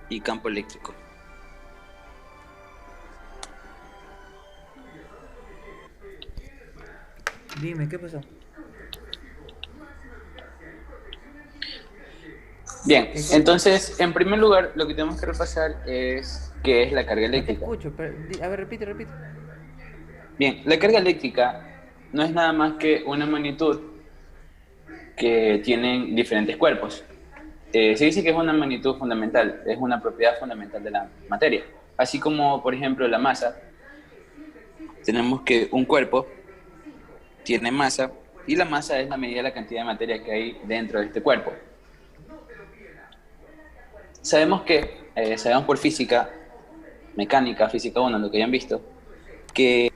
y campo eléctrico. Dime, ¿qué pasó? Bien, ¿Qué? entonces, en primer lugar, lo que tenemos que repasar es qué es la carga No te eléctrica. escucho, pero, a ver, repite. Bien, la carga eléctrica no es nada más que una magnitud que tienen diferentes cuerpos. Se dice que es una magnitud fundamental, es una propiedad fundamental de la materia. Así como, por ejemplo, la masa, tenemos que un cuerpo tiene masa y la masa es la medida de la cantidad de materia que hay dentro de este cuerpo. Sabemos por física, mecánica, física 1, lo que hayan visto, que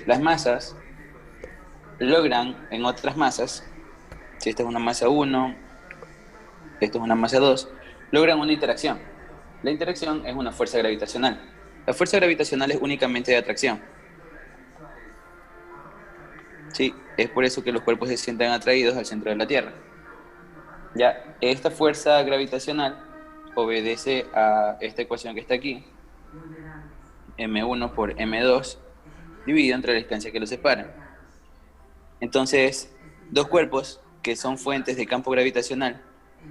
las masas logran en otras masas, si esta es una masa 1, esto es una masa 2, logran una interacción. La interacción es una fuerza gravitacional. La fuerza gravitacional es únicamente de atracción. Sí, es por eso que los cuerpos se sienten atraídos al centro de la Tierra. Ya, esta fuerza gravitacional obedece a esta ecuación que está aquí, m1 por m2, dividido entre la distancia que los separa. Entonces, dos cuerpos que son fuentes de campo gravitacional,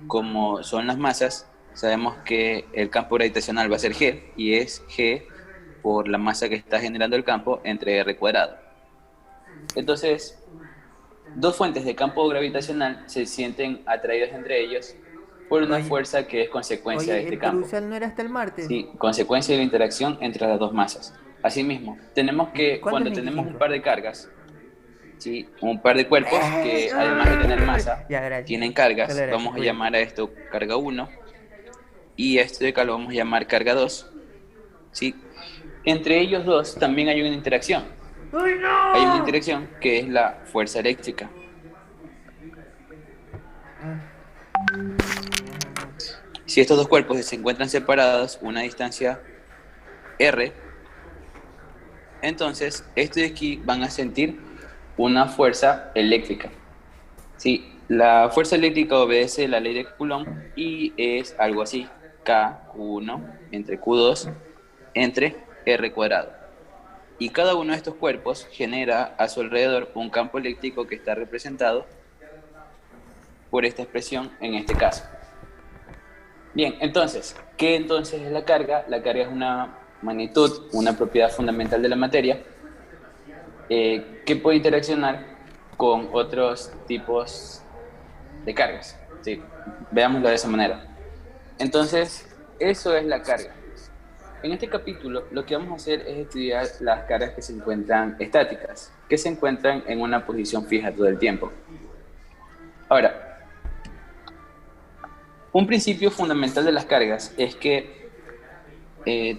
como son las masas, sabemos que el campo gravitacional va a ser G, y es G por la masa que está generando el campo entre R cuadrado. Entonces, dos fuentes de campo gravitacional se sienten atraídos entre ellos por una Oye, fuerza que es consecuencia de oye, este ¿el campo. Perusal no era hasta el martes? Sí, consecuencia de la interacción entre las dos masas. Asimismo, tenemos que, ¿Cuándo es cuando tenemos un 25? par de cargas, ¿sí? Un par de cuerpos que además de tener masa, Ya, gracias. tienen Solo cargas, gracias, vamos a cuídate. llamar a esto carga 1 y a esto de acá lo vamos a llamar carga 2, ¿sí? Entre ellos dos también hay una interacción. ¡Ay, Hay una no! interacción que es la fuerza eléctrica. Si estos dos cuerpos se encuentran separados una distancia r, entonces estos de aquí van a sentir una fuerza eléctrica. Sí, la fuerza eléctrica obedece la ley de Coulomb y es algo así, K1 entre Q2 entre R cuadrado. Y cada uno de estos cuerpos genera a su alrededor un campo eléctrico que está representado por esta expresión en este caso. Bien, entonces, ¿qué entonces es la carga? La carga es una magnitud, una propiedad fundamental de la materia, que puede interaccionar con otros tipos de cargas. Sí, veámoslo de esa manera. Entonces, eso es la carga. En este capítulo, lo que vamos a hacer es estudiar las cargas que se encuentran estáticas, que se encuentran en una posición fija todo el tiempo. Ahora, un principio fundamental de las cargas es que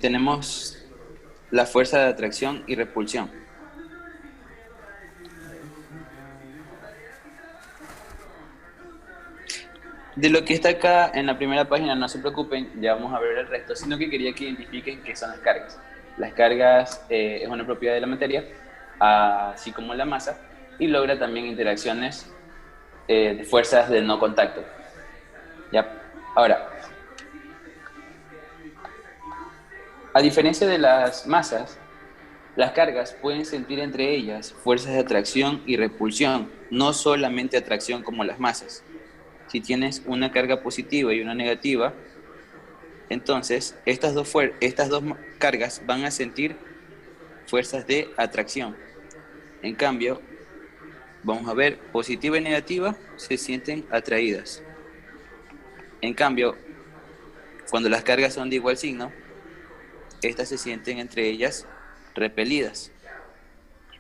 tenemos la fuerza de atracción y repulsión. De lo que está acá en la primera página, no se preocupen, ya vamos a ver el resto, sino que quería que identifiquen qué son las cargas. Las cargas es una propiedad de la materia, así como la masa, y logra también interacciones de fuerzas de no contacto. ¿Ya? Ahora, a diferencia de las masas, las cargas pueden sentir entre ellas fuerzas de atracción y repulsión, no solamente atracción como las masas. Si tienes una carga positiva y una negativa, entonces estas dos cargas van a sentir fuerzas de atracción. En cambio, vamos a ver, positiva y negativa se sienten atraídas. En cambio, cuando las cargas son de igual signo, estas se sienten entre ellas repelidas.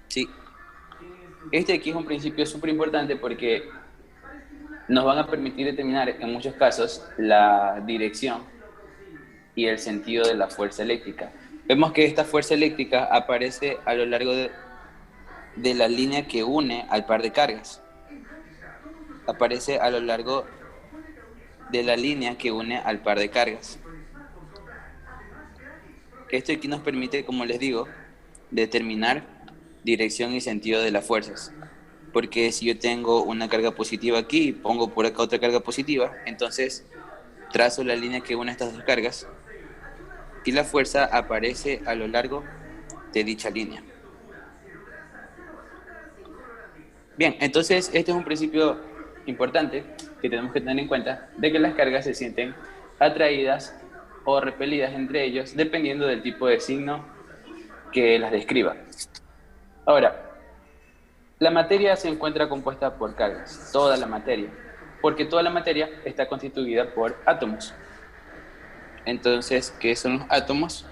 Sí, este aquí es un principio súper importante porque nos van a permitir determinar en muchos casos la dirección y el sentido de la fuerza eléctrica. Vemos que esta fuerza eléctrica aparece a lo largo de la línea que une al par de cargas. Aparece a lo largo de la línea que une al par de cargas. Esto aquí nos permite, como les digo, determinar dirección y sentido de las fuerzas. Porque si yo tengo una carga positiva aquí y pongo por acá otra carga positiva, entonces trazo la línea que une estas dos cargas y la fuerza aparece a lo largo de dicha línea. Bien, entonces este es un principio importante que tenemos que tener en cuenta, de que las cargas se sienten atraídas o repelidas entre ellos dependiendo del tipo de signo que las describa. Ahora, la materia se encuentra compuesta por cargas, toda la materia, porque toda la materia está constituida por átomos. Entonces, ¿qué son los átomos?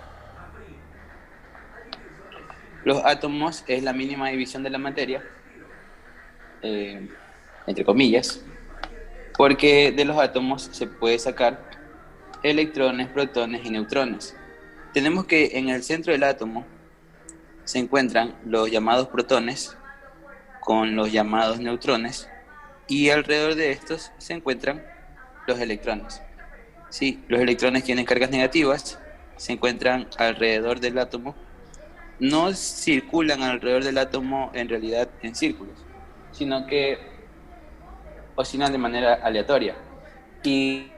Los átomos es la mínima división de la materia, entre comillas, porque de los átomos se puede sacar electrones, protones y neutrones. Tenemos que en el centro del átomo se encuentran los llamados protones con los llamados neutrones y alrededor de estos se encuentran los electrones. Sí, los electrones tienen cargas negativas, se encuentran alrededor del átomo, no circulan alrededor del átomo en realidad en círculos, sino que oscilan de manera aleatoria. Y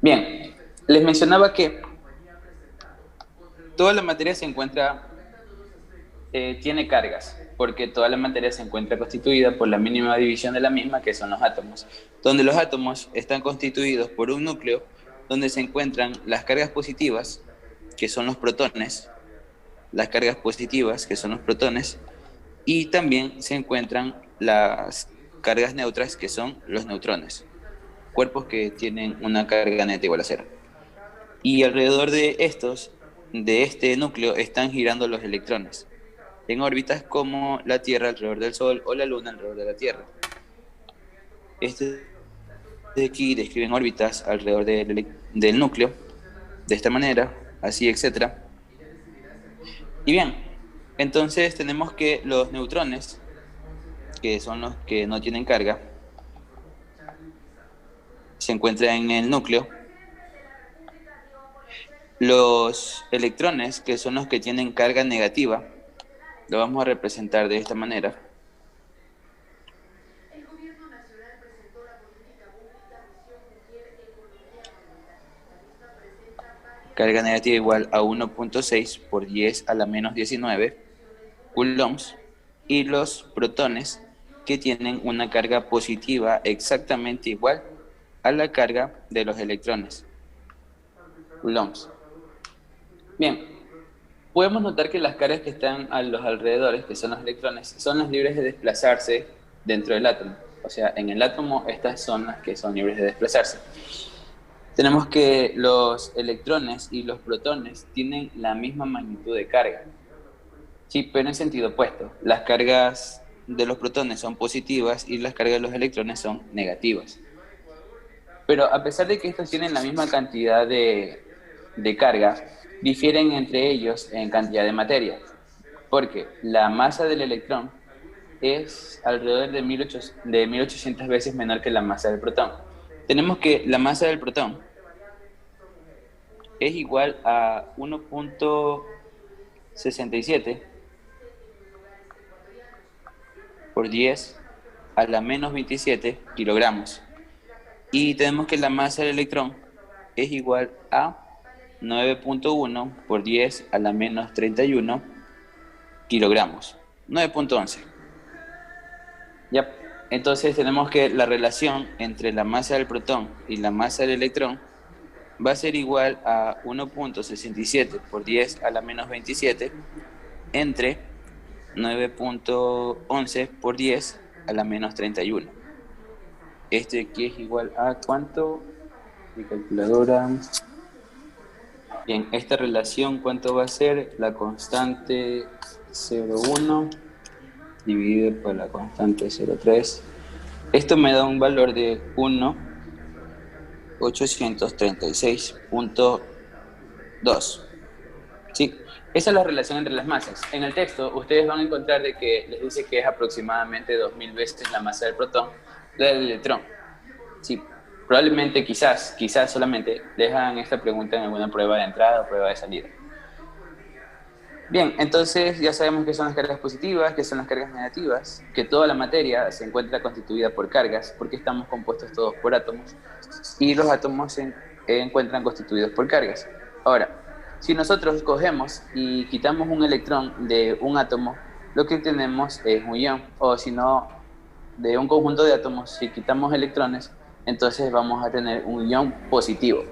bien, les mencionaba que toda la materia se encuentra, tiene cargas, porque toda la materia se encuentra constituida por la mínima división de la misma, que son los átomos, donde los átomos están constituidos por un núcleo donde se encuentran las cargas positivas, que son los protones, las cargas positivas, que son los protones, y también se encuentran las cargas neutras, que son los neutrones, cuerpos que tienen una carga neta igual a cero. Y alrededor de estos, de este núcleo, están girando los electrones, en órbitas como la Tierra alrededor del Sol o la Luna alrededor de la Tierra. Este de aquí describen órbitas alrededor del núcleo, de esta manera, así, etc. Y bien, entonces tenemos que los neutrones, que son los que no tienen carga, se encuentran en el núcleo. Los electrones, que son los que tienen carga negativa, lo vamos a representar de esta manera. Carga negativa igual a 1.6 por 10 a la menos 19 coulombs, y los protones, que tienen una carga positiva exactamente igual a la carga de los electrones, coulombs. Bien, podemos notar que las cargas que están a los alrededores, que son los electrones, son las libres de desplazarse dentro del átomo. O sea, en el átomo estas son las que son libres de desplazarse. Tenemos que los electrones y los protones tienen la misma magnitud de carga. Sí, pero en sentido opuesto. Las cargas de los protones son positivas y las cargas de los electrones son negativas. Pero a pesar de que estos tienen la misma cantidad de carga, difieren entre ellos en cantidad de materia, porque la masa del electrón es alrededor de 1800 veces menor que la masa del protón. Tenemos que la masa del protón es igual a 1.67 por 10 a la menos 27 kilogramos. Y tenemos que la masa del electrón es igual a 9.1 por 10 a la menos 31 kilogramos. 9.11. Ya, entonces tenemos que la relación entre la masa del protón y la masa del electrón va a ser igual a 1.67 por 10 a la menos 27 entre 9.11 por 10 a la menos 31. Este aquí es igual a ¿cuánto? Mi calculadora. Bien, esta relación, ¿cuánto va a ser? La constante 0,1 dividido por la constante 0,3. Esto me da un valor de 1.836.2. Sí, esa es la relación entre las masas. En el texto, ustedes van a encontrar de que les dice que es aproximadamente 2000 veces la masa del protón la del electrón. Sí, probablemente, quizás solamente dejan esta pregunta en alguna prueba de entrada o prueba de salida. Bien, entonces ya sabemos qué son las cargas positivas, qué son las cargas negativas, que toda la materia se encuentra constituida por cargas, porque estamos compuestos todos por átomos, y los átomos se encuentran constituidos por cargas. Ahora, si nosotros cogemos y quitamos un electrón de un átomo, lo que tenemos es un ion, o si no, de un conjunto de átomos, si quitamos electrones, entonces vamos a tener un ion positivo.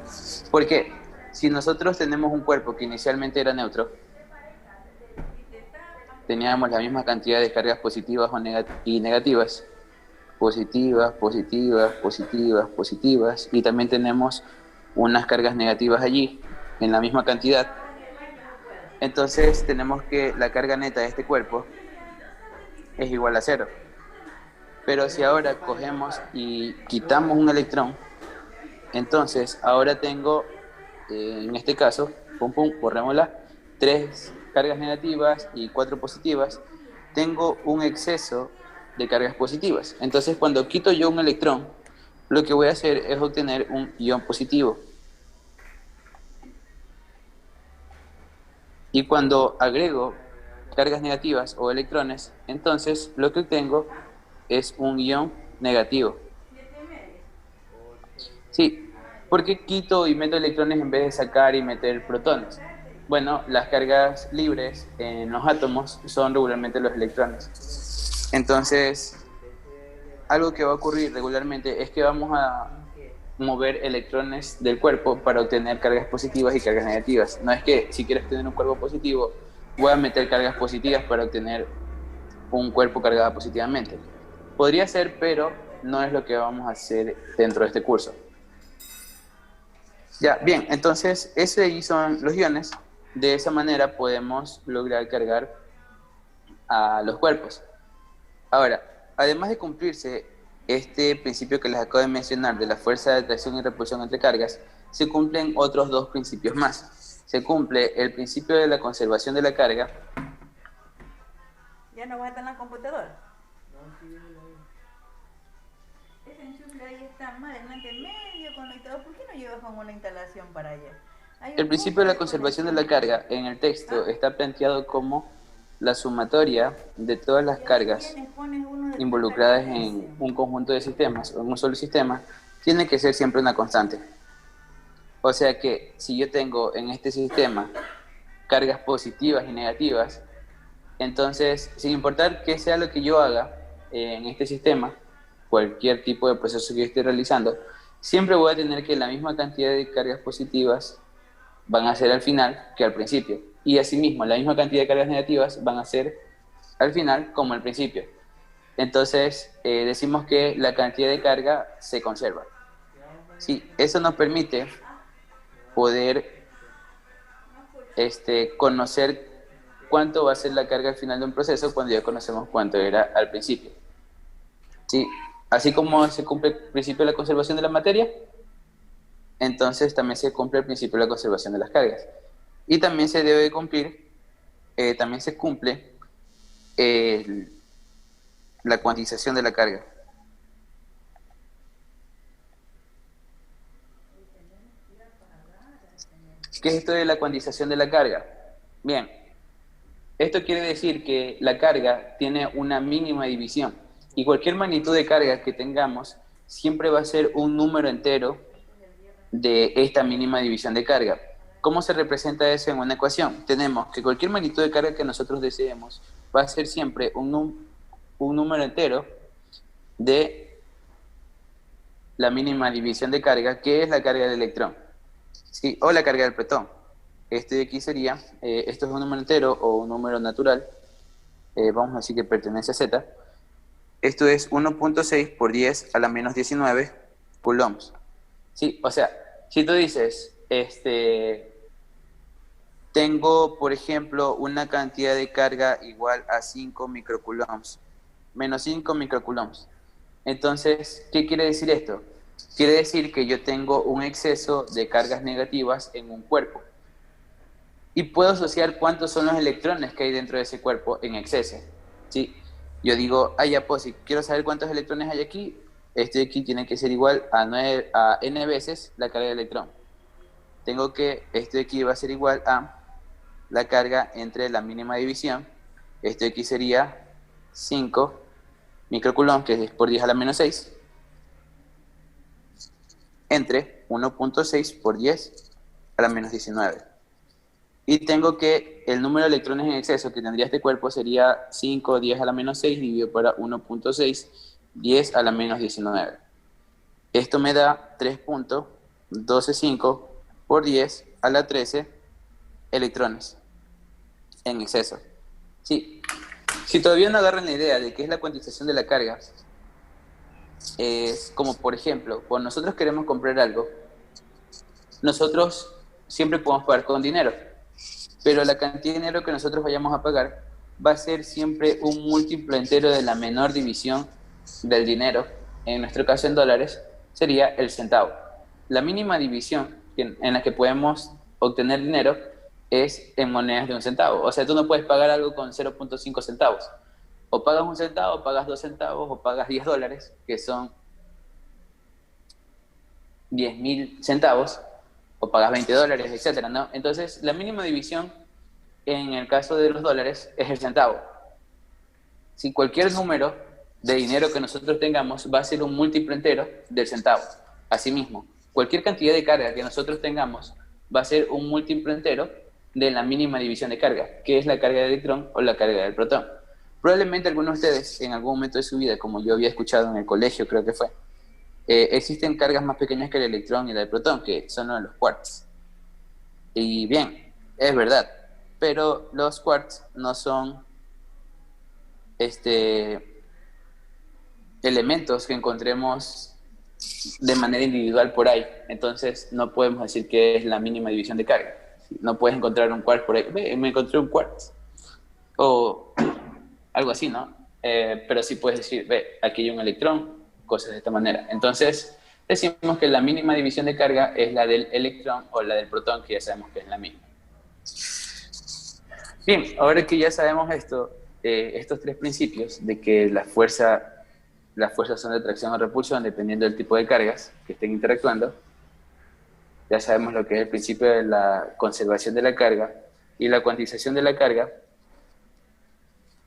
¿Por qué? Si nosotros tenemos un cuerpo que inicialmente era neutro, teníamos la misma cantidad de cargas positivas y negativas, positivas, y también tenemos unas cargas negativas allí, en la misma cantidad. Entonces tenemos que la carga neta de este cuerpo es igual a 0. Pero si ahora cogemos y quitamos un electrón, entonces ahora tengo, en este caso, borrémosla, 3 cargas negativas y 4 positivas, tengo un exceso de cargas positivas. Entonces cuando quito yo un electrón, lo que voy a hacer es obtener un ion positivo. Y cuando agrego cargas negativas o electrones, entonces lo que obtengo es un ion negativo. Sí, ¿por qué quito y meto electrones en vez de sacar y meter protones? Bueno, las cargas libres en los átomos son regularmente los electrones. Entonces, algo que va a ocurrir regularmente es que vamos a mover electrones del cuerpo para obtener cargas positivas y cargas negativas. No es que si quieres tener un cuerpo positivo, voy a meter cargas positivas para obtener un cuerpo cargado positivamente. Podría ser, pero no es lo que vamos a hacer dentro de este curso. Ya, bien, entonces ese ahí son los iones. De esa manera podemos lograr cargar a los cuerpos. Ahora, además de cumplirse este principio que les acabo de mencionar de la fuerza de atracción y repulsión entre cargas, se cumplen otros dos principios más. Se cumple el principio de la conservación de la carga. ¿Ya no va a estar en la computadora? No, sí, ese enchufe ahí está mal, delante medio conectado. ¿Por qué no llevas como una instalación para allá? El principio de la conservación de la carga en el texto está planteado como la sumatoria de todas las cargas involucradas en un conjunto de sistemas o en un solo sistema tiene que ser siempre una constante. O sea que si yo tengo en este sistema cargas positivas y negativas, entonces sin importar qué sea lo que yo haga en este sistema, cualquier tipo de proceso que yo esté realizando, siempre voy a tener que la misma cantidad de cargas positivas van a ser al final que al principio. Y asimismo, la misma cantidad de cargas negativas van a ser al final como al principio. Entonces, decimos que la cantidad de carga se conserva. Sí, eso nos permite poder conocer cuánto va a ser la carga al final de un proceso cuando ya conocemos cuánto era al principio. Sí, así como se cumple el principio de la conservación de la materia, entonces también se cumple el principio de la conservación de las cargas. Y también se debe cumplir, también se cumple la cuantización de la carga. ¿Qué es esto de la cuantización de la carga? Bien, esto quiere decir que la carga tiene una mínima división y cualquier magnitud de carga que tengamos siempre va a ser un número entero de esta mínima división de carga. ¿Cómo se representa eso en una ecuación? Tenemos que cualquier magnitud de carga que nosotros deseemos va a ser siempre un número entero de la mínima división de carga, que es la carga del electrón, ¿sí? O la carga del protón. Este de aquí sería, esto es un número entero o un número natural, vamos a decir que pertenece a Z. Esto es 1.6 por 10 a la menos 19 coulombs. Sí, o sea, si tú dices, tengo, por ejemplo, una cantidad de carga igual a 5 microcoulombs, menos 5 microcoulombs. Entonces, ¿qué quiere decir esto? Quiere decir que yo tengo un exceso de cargas negativas en un cuerpo. Y puedo asociar cuántos son los electrones que hay dentro de ese cuerpo en exceso. ¿Sí? Yo digo, ya, pues, si quiero saber cuántos electrones hay aquí, este de aquí tiene que ser igual a n veces la carga de electrón. Tengo que, este de aquí va a ser igual a la carga entre la mínima división, este de aquí sería 5 microcoulomb, que es por 10 a la menos 6, entre 1.6 por 10 a la menos 19. Y tengo que el número de electrones en exceso que tendría este cuerpo sería 5, 10 a la menos 6 dividido por 1.6, 10 a la menos 19. Esto me da 3.125 por 10 a la 13 electrones en exceso. Sí. Si todavía no agarran la idea de qué es la cuantización de la carga, es como, por ejemplo, cuando nosotros queremos comprar algo, nosotros siempre podemos pagar con dinero, pero la cantidad de dinero que nosotros vayamos a pagar va a ser siempre un múltiplo entero de la menor división del dinero. En nuestro caso en dólares sería el centavo. La mínima división en la que podemos obtener dinero es en monedas de un centavo. O sea, tú no puedes pagar algo con 0.5 centavos. O pagas un centavo, o pagas 2 centavos, o pagas $10, que son 10.000 centavos, o pagas $20, etcétera, ¿no? Entonces, la mínima división en el caso de los dólares es el centavo. Si cualquier número de dinero que nosotros tengamos va a ser un múltiplo entero del centavo. Asimismo, cualquier cantidad de carga que nosotros tengamos va a ser un múltiplo entero de la mínima división de carga, que es la carga del electrón o la carga del protón. Probablemente algunos de ustedes en algún momento de su vida, como yo había escuchado en el colegio, creo que fue, existen cargas más pequeñas que el electrón y el protón, que son los quarks. Y bien, es verdad, pero los quarks no son elementos que encontremos de manera individual por ahí. Entonces no podemos decir que es la mínima división de carga. No puedes encontrar un quark por ahí. Ve, me encontré un quark. O algo así, ¿no? Pero sí puedes decir, ve, aquí hay un electrón, cosas de esta manera. Entonces decimos que la mínima división de carga es la del electrón o la del protón, que ya sabemos que es la misma. Bien, ahora que ya sabemos esto, estos tres principios de que las fuerzas son de atracción o repulsión dependiendo del tipo de cargas que estén interactuando, ya sabemos lo que es el principio de la conservación de la carga y la cuantización de la carga.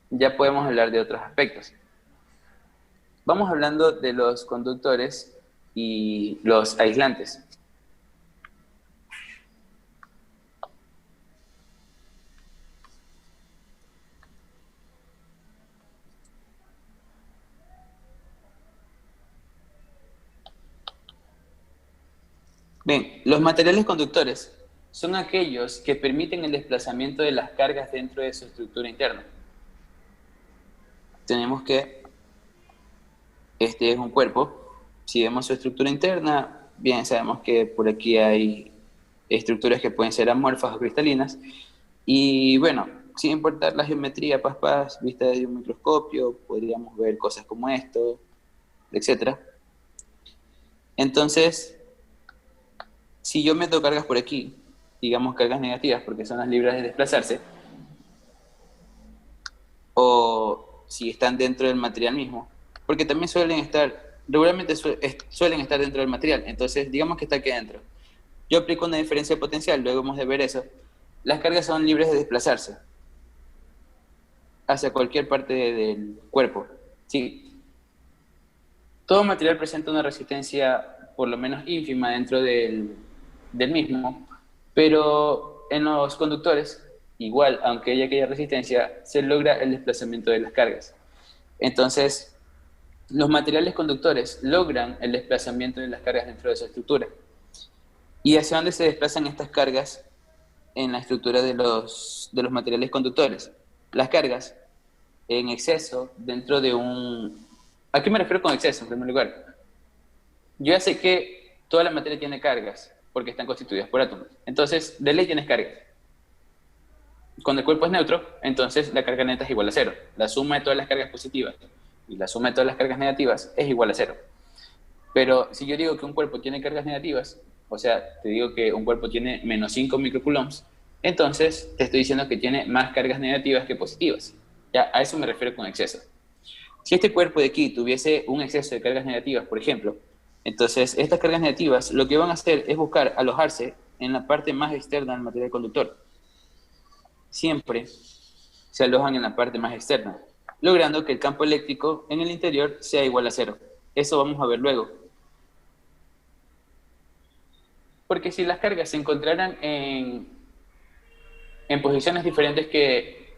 Ya podemos hablar de otros aspectos. Vamos hablando de los conductores y los aislantes. Bien, los materiales conductores son aquellos que permiten el desplazamiento de las cargas dentro de su estructura interna. Tenemos que este es un cuerpo. Si vemos su estructura interna, bien sabemos que por aquí hay estructuras que pueden ser amorfas o cristalinas. Y bueno, sin importar la geometría, vista desde un microscopio, podríamos ver cosas como esto, etc. Entonces, si yo meto cargas por aquí, digamos cargas negativas porque son las libres de desplazarse, o si están dentro del material mismo, porque también regularmente suelen estar dentro del material, entonces digamos que está aquí adentro. Yo aplico una diferencia potencial, luego hemos de ver eso. Las cargas son libres de desplazarse hacia cualquier parte del cuerpo. Sí. Todo material presenta una resistencia por lo menos ínfima dentro del mismo, Pero en los conductores, igual, aunque haya aquella resistencia, se logra el desplazamiento de las cargas. Entonces, los materiales conductores logran el desplazamiento de las cargas dentro de su estructura. ¿Y hacia dónde se desplazan estas cargas en la estructura de los materiales conductores? Las cargas en exceso dentro de un... ¿A qué me refiero con exceso, en primer lugar? Yo ya sé que toda la materia tiene cargas, porque están constituidas por átomos. Entonces, de ley tienes cargas. Cuando el cuerpo es neutro, entonces la carga neta es igual a cero. La suma de todas las cargas positivas y la suma de todas las cargas negativas es igual a cero. Pero si yo digo que un cuerpo tiene cargas negativas, o sea, te digo que un cuerpo tiene menos 5 microcoulombs, entonces te estoy diciendo que tiene más cargas negativas que positivas. Ya, a eso me refiero con exceso. Si este cuerpo de aquí tuviese un exceso de cargas negativas, por ejemplo, entonces estas cargas negativas lo que van a hacer es buscar alojarse en la parte más externa del material conductor. Siempre se alojan en la parte más externa, logrando que el campo eléctrico en el interior sea igual a cero. Eso vamos a ver luego. Porque si las cargas se encontraran en posiciones diferentes que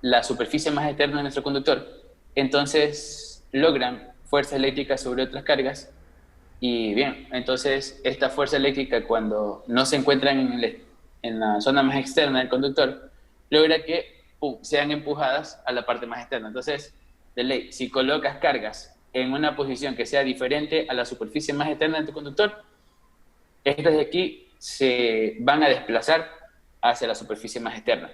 la superficie más externa de nuestro conductor, entonces logran fuerza eléctrica sobre otras cargas y bien, entonces esta fuerza eléctrica cuando no se encuentra en la zona más externa del conductor, logra que sean empujadas a la parte más externa. Entonces, de ley, si colocas cargas en una posición que sea diferente a la superficie más externa de tu conductor, estas de aquí se van a desplazar hacia la superficie más externa.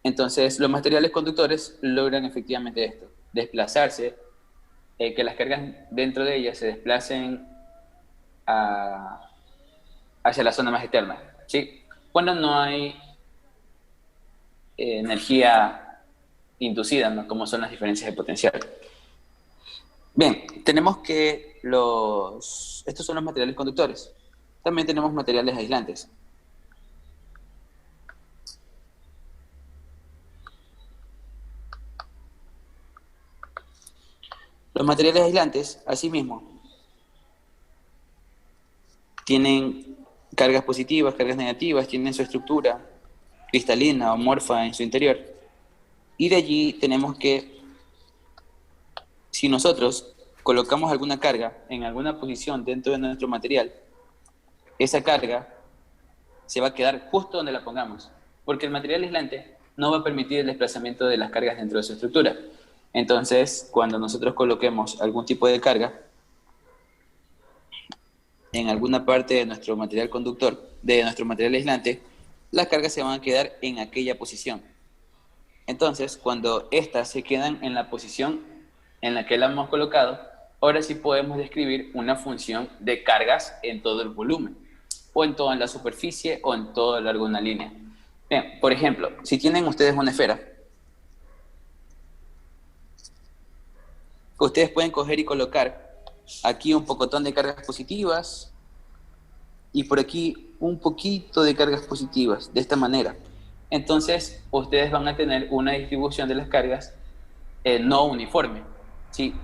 Entonces, los materiales conductores logran efectivamente esto, desplazarse, que las cargas dentro de ellas se desplacen hacia la zona más externa, ¿sí? Cuando no hay energía inducida, ¿no? Como son las diferencias de potencial. Bien, tenemos que estos son los materiales conductores. También tenemos materiales aislantes. Los materiales aislantes, asimismo, tienen cargas positivas, cargas negativas, tienen su estructura cristalina o amorfa en su interior. Y de allí tenemos que, si nosotros colocamos alguna carga en alguna posición dentro de nuestro material, esa carga se va a quedar justo donde la pongamos, porque el material aislante no va a permitir el desplazamiento de las cargas dentro de su estructura. Entonces, cuando nosotros coloquemos algún tipo de carga en alguna parte de nuestro material conductor, de nuestro material aislante, las cargas se van a quedar en aquella posición. Entonces, cuando estas se quedan en la posición en la que la hemos colocado, ahora sí podemos describir una función de cargas en todo el volumen, o en toda la superficie, o en toda alguna línea. Bien, por ejemplo, si tienen ustedes una esfera, ustedes pueden coger y colocar aquí un pocotón de cargas positivas y por aquí un poquito de cargas positivas, de esta manera. Entonces, ustedes van a tener una distribución de las cargas no uniforme. ¿Sí?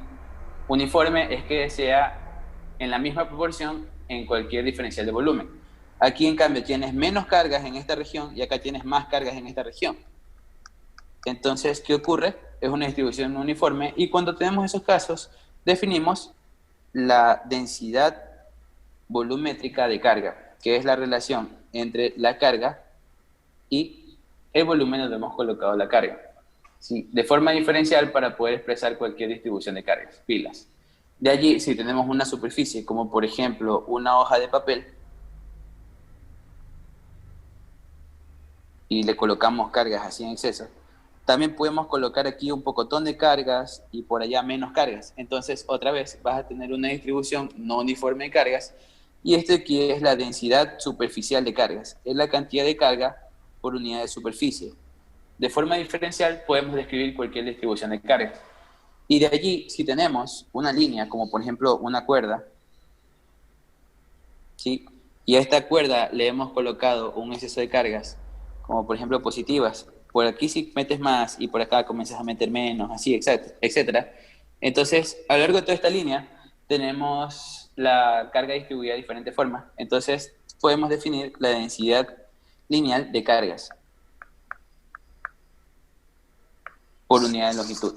Uniforme es que sea en la misma proporción en cualquier diferencial de volumen. Aquí, en cambio, tienes menos cargas en esta región y acá tienes más cargas en esta región. Entonces, ¿qué ocurre? Es una distribución uniforme y cuando tenemos esos casos, definimos la densidad volumétrica de carga, que es la relación entre la carga y el volumen donde hemos colocado la carga. ¿Sí? De forma diferencial para poder expresar cualquier distribución de cargas, pilas. De allí, si tenemos una superficie, como por ejemplo una hoja de papel, y le colocamos cargas así en exceso, también podemos colocar aquí un pocotón de cargas y por allá menos cargas. Entonces, otra vez, vas a tener una distribución no uniforme de cargas, y esto aquí es la densidad superficial de cargas, es la cantidad de carga por unidad de superficie. De forma diferencial podemos describir cualquier distribución de cargas. Y de allí, si tenemos una línea, como por ejemplo una cuerda, ¿sí? Y a esta cuerda le hemos colocado un exceso de cargas, como por ejemplo positivas, por aquí si metes más y por acá comienzas a meter menos, así, etcétera. Entonces, a lo largo de toda esta línea tenemos la carga distribuida de diferentes formas. Entonces, podemos definir la densidad lineal de cargas por unidad de longitud.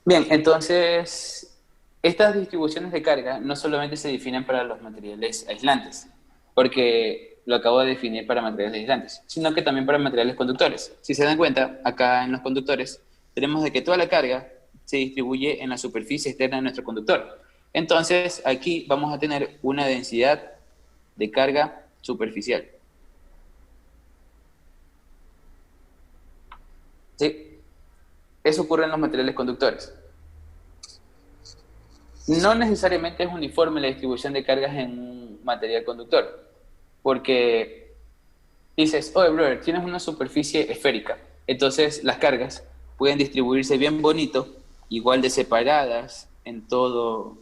Bien, entonces, estas distribuciones de carga no solamente se definen para los materiales aislantes, porque lo acabo de definir para materiales aislantes, sino que también para materiales conductores. Si se dan cuenta, acá en los conductores, tenemos de que toda la carga se distribuye en la superficie externa de nuestro conductor. Entonces, aquí vamos a tener una densidad de carga superficial. ¿Sí? Eso ocurre en los materiales conductores. No necesariamente es uniforme la distribución de cargas en un material conductor, porque dices, oye, brother, tienes una superficie esférica, entonces las cargas pueden distribuirse bien bonito, igual de separadas en toda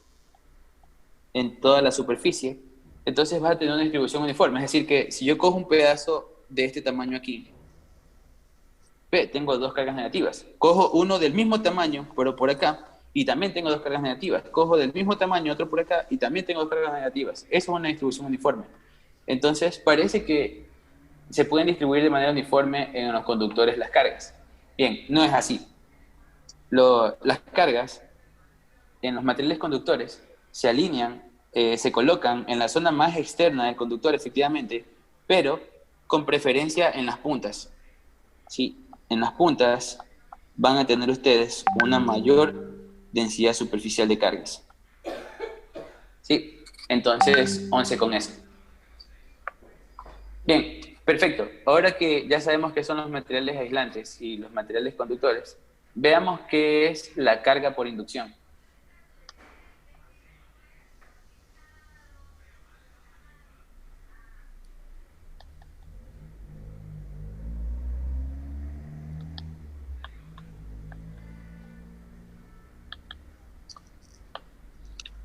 la superficie, entonces vas a tener una distribución uniforme. Es decir, que si yo cojo un pedazo de este tamaño aquí, tengo dos cargas negativas. Cojo uno del mismo tamaño, pero por acá, y también tengo dos cargas negativas. Cojo del mismo tamaño otro por acá, y también tengo dos cargas negativas. Eso es una distribución uniforme. Entonces, parece que se pueden distribuir de manera uniforme en los conductores las cargas. Bien, no es así. Las cargas en los materiales conductores se alinean, se colocan en la zona más externa del conductor, efectivamente, pero con preferencia en las puntas. Sí, en las puntas van a tener ustedes una mayor densidad superficial de cargas. Sí, entonces 11 con eso. Bien, perfecto. Ahora que ya sabemos qué son los materiales aislantes y los materiales conductores, veamos qué es la carga por inducción.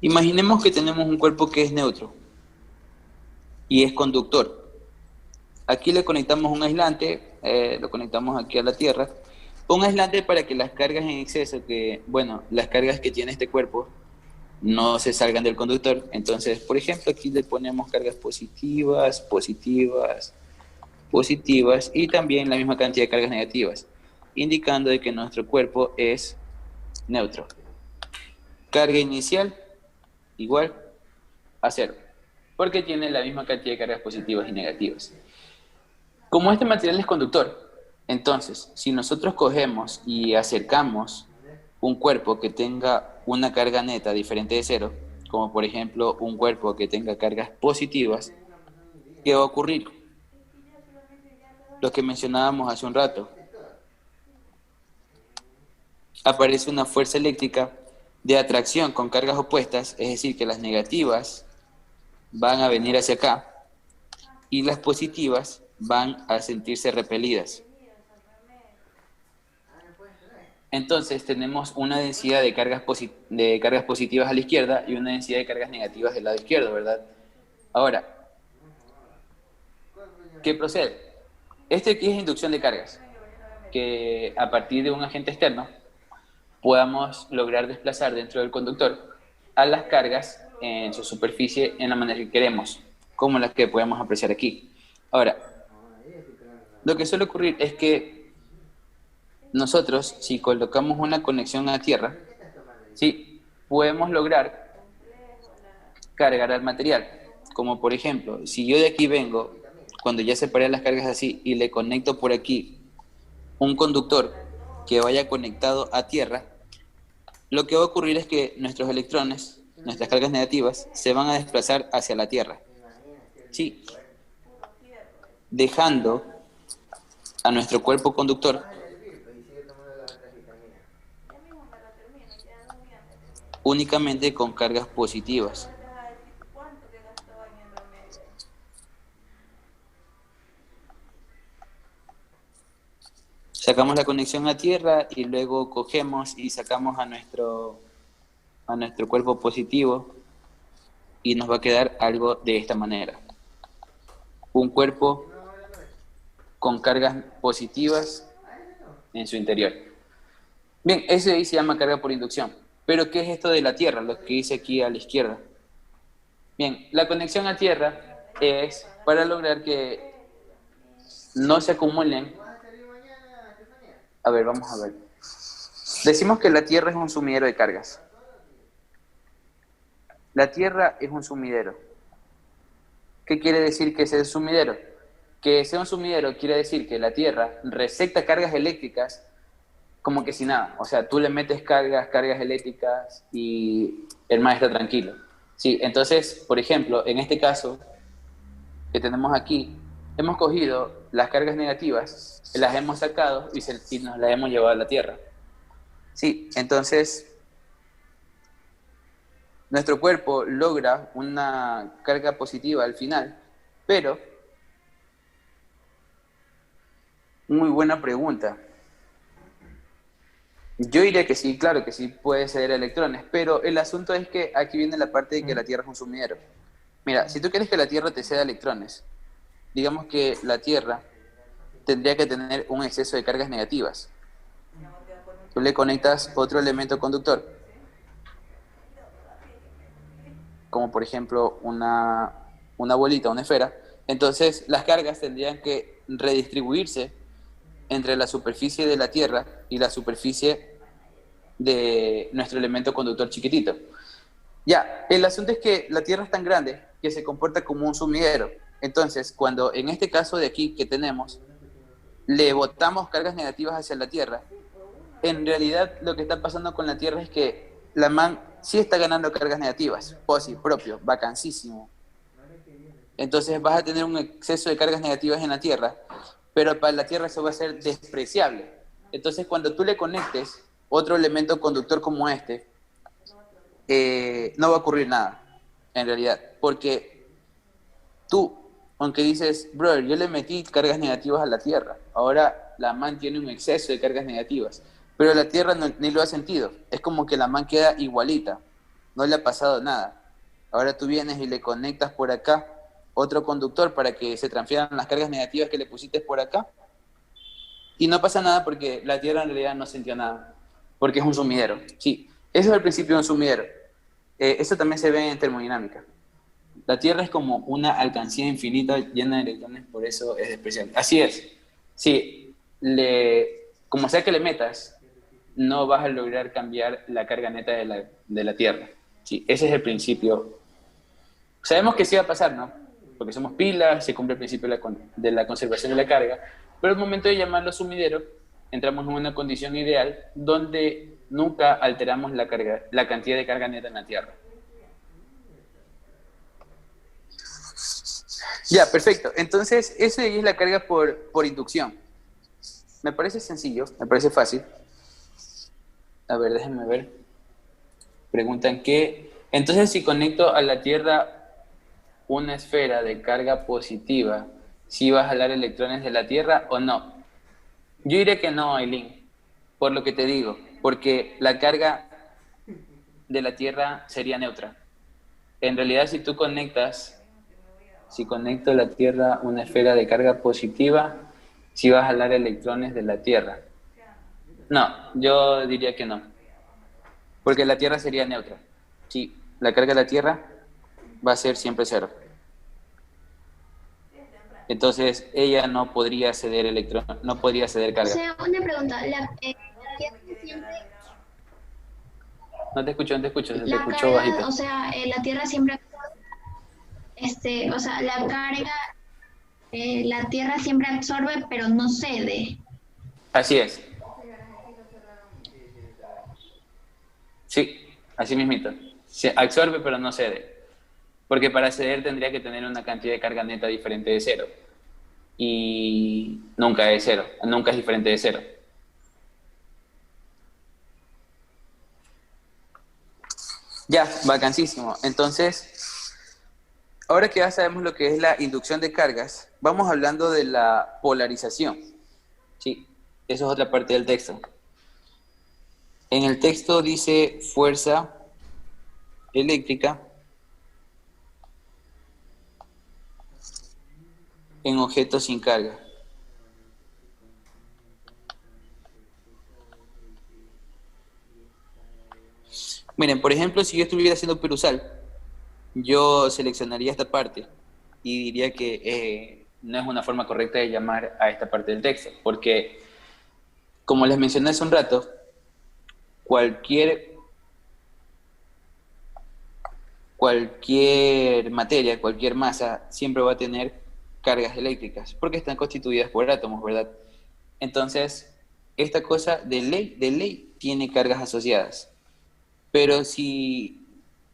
Imaginemos que tenemos un cuerpo que es neutro y es conductor. Aquí le conectamos un aislante, lo conectamos aquí a la Tierra. Un aislante para que las cargas en exceso, las cargas que tiene este cuerpo no se salgan del conductor. Entonces, por ejemplo, aquí le ponemos cargas positivas, positivas, positivas y también la misma cantidad de cargas negativas, indicando de que nuestro cuerpo es neutro. Carga inicial igual a 0, porque tiene la misma cantidad de cargas positivas y negativas. Como este material es conductor, entonces, si nosotros cogemos y acercamos un cuerpo que tenga una carga neta diferente de 0, como por ejemplo un cuerpo que tenga cargas positivas, ¿qué va a ocurrir? Lo que mencionábamos hace un rato. Aparece una fuerza eléctrica de atracción con cargas opuestas, es decir, que las negativas van a venir hacia acá y las positivas van a sentirse repelidas. Entonces tenemos una densidad de cargas positivas a la izquierda y una densidad de cargas negativas del lado izquierdo, ¿verdad? Ahora, ¿qué procede? Este aquí es inducción de cargas, que a partir de un agente externo podamos lograr desplazar dentro del conductor a las cargas en su superficie en la manera que queremos, como las que podemos apreciar aquí. Ahora, lo que suele ocurrir es que nosotros, si colocamos una conexión a tierra, ¿sí?, podemos lograr cargar al material. Como por ejemplo, si yo de aquí vengo, cuando ya separé las cargas así, y le conecto por aquí un conductor que vaya conectado a tierra, lo que va a ocurrir es que nuestros electrones, nuestras cargas negativas, se van a desplazar hacia la tierra. Sí, dejando a nuestro cuerpo conductor únicamente con cargas positivas. Sacamos la conexión a tierra y luego cogemos y sacamos a nuestro cuerpo positivo y nos va a quedar algo de esta manera. Un cuerpo con cargas positivas en su interior. Bien, eso ahí se llama carga por inducción. Pero ¿qué es esto de la tierra? Lo que dice aquí a la izquierda. Bien, la conexión a tierra es para lograr que no se acumulen. A ver, vamos a ver. Decimos que la Tierra es un sumidero de cargas. La Tierra es un sumidero. ¿Qué quiere decir que sea un sumidero? Que sea un sumidero quiere decir que la Tierra recepta cargas eléctricas como que si nada. O sea, tú le metes cargas eléctricas y el mar está tranquilo. Sí, entonces, por ejemplo, en este caso que tenemos aquí, hemos cogido las cargas negativas, las hemos sacado y nos las hemos llevado a la Tierra. Sí, entonces nuestro cuerpo logra una carga positiva al final, pero, muy buena pregunta. Yo diría que sí, claro que sí puede ceder electrones, pero el asunto es que aquí viene la parte de que la Tierra es un sumidero. Mira, si tú quieres que la Tierra te ceda electrones, digamos que la Tierra tendría que tener un exceso de cargas negativas. Tú le conectas otro elemento conductor, como por ejemplo una bolita, una esfera. Entonces las cargas tendrían que redistribuirse entre la superficie de la Tierra y la superficie de nuestro elemento conductor chiquitito. Ya, el asunto es que la Tierra es tan grande que se comporta como un sumidero. Entonces, cuando en este caso de aquí que tenemos, le botamos cargas negativas hacia la Tierra, en realidad lo que está pasando con la Tierra es que la man sí está ganando cargas negativas, POSI propio, vacancísimo. Entonces vas a tener un exceso de cargas negativas en la Tierra, pero para la Tierra eso va a ser despreciable. Entonces cuando tú le conectes otro elemento conductor como este, no va a ocurrir nada, en realidad, porque tú, aunque dices, brother, yo le metí cargas negativas a la Tierra, ahora la man tiene un exceso de cargas negativas, pero la Tierra ni lo ha sentido, es como que la man queda igualita, no le ha pasado nada. Ahora tú vienes y le conectas por acá otro conductor para que se transfieran las cargas negativas que le pusiste por acá, y no pasa nada porque la Tierra en realidad no sintió nada, porque es un sumidero. Sí, eso es el principio de un sumidero. Eso también se ve en termodinámica. La Tierra es como una alcancía infinita llena de electrones, por eso es especial. Así es. Sí, como sea que le metas, no vas a lograr cambiar la carga neta de la Tierra. Sí, ese es el principio. Sabemos que sí va a pasar, ¿no? Porque somos pilas, se cumple el principio de la conservación de la carga, pero al momento de llamarlo sumidero, entramos en una condición ideal donde nunca alteramos la cantidad de carga neta en la Tierra. Ya, perfecto. Entonces, eso es la carga por inducción. Me parece sencillo, me parece fácil. A ver, déjenme ver. Preguntan qué. Entonces, si conecto a la Tierra una esfera de carga positiva, ¿sí va a jalar electrones de la Tierra o no? Yo diría que no, Aileen, por lo que te digo, porque la carga de la Tierra sería neutra. En realidad, si conecto a la Tierra una esfera de carga positiva, ¿sí va a jalar electrones de la Tierra? No, yo diría que no, porque la Tierra sería neutra. Sí, la carga de la Tierra va a ser siempre cero. Entonces, ella no podría ceder no podría ceder carga. O sea, una pregunta, la Tierra siempre... No te escucho, se te La escuchó carga, bajito. o sea, la Tierra siempre... o sea, la carga, la Tierra siempre absorbe, pero no cede. Así es. Sí, así mismito. Se absorbe, pero no cede. Porque para ceder tendría que tener una cantidad de carga neta diferente de cero. Y nunca es cero, nunca es diferente de cero. Ya, vacancísimo. Entonces, ahora que ya sabemos lo que es la inducción de cargas, vamos hablando de la polarización. Sí, eso es otra parte del texto. En el texto dice fuerza eléctrica en objetos sin carga. Miren, por ejemplo, si yo estuviera haciendo perusal, yo seleccionaría esta parte y diría que no es una forma correcta de llamar a esta parte del texto, porque, como les mencioné hace un rato, cualquier materia, cualquier masa, siempre va a tener cargas eléctricas, porque están constituidas por átomos, ¿verdad? Entonces, esta cosa de ley tiene cargas asociadas. Pero si,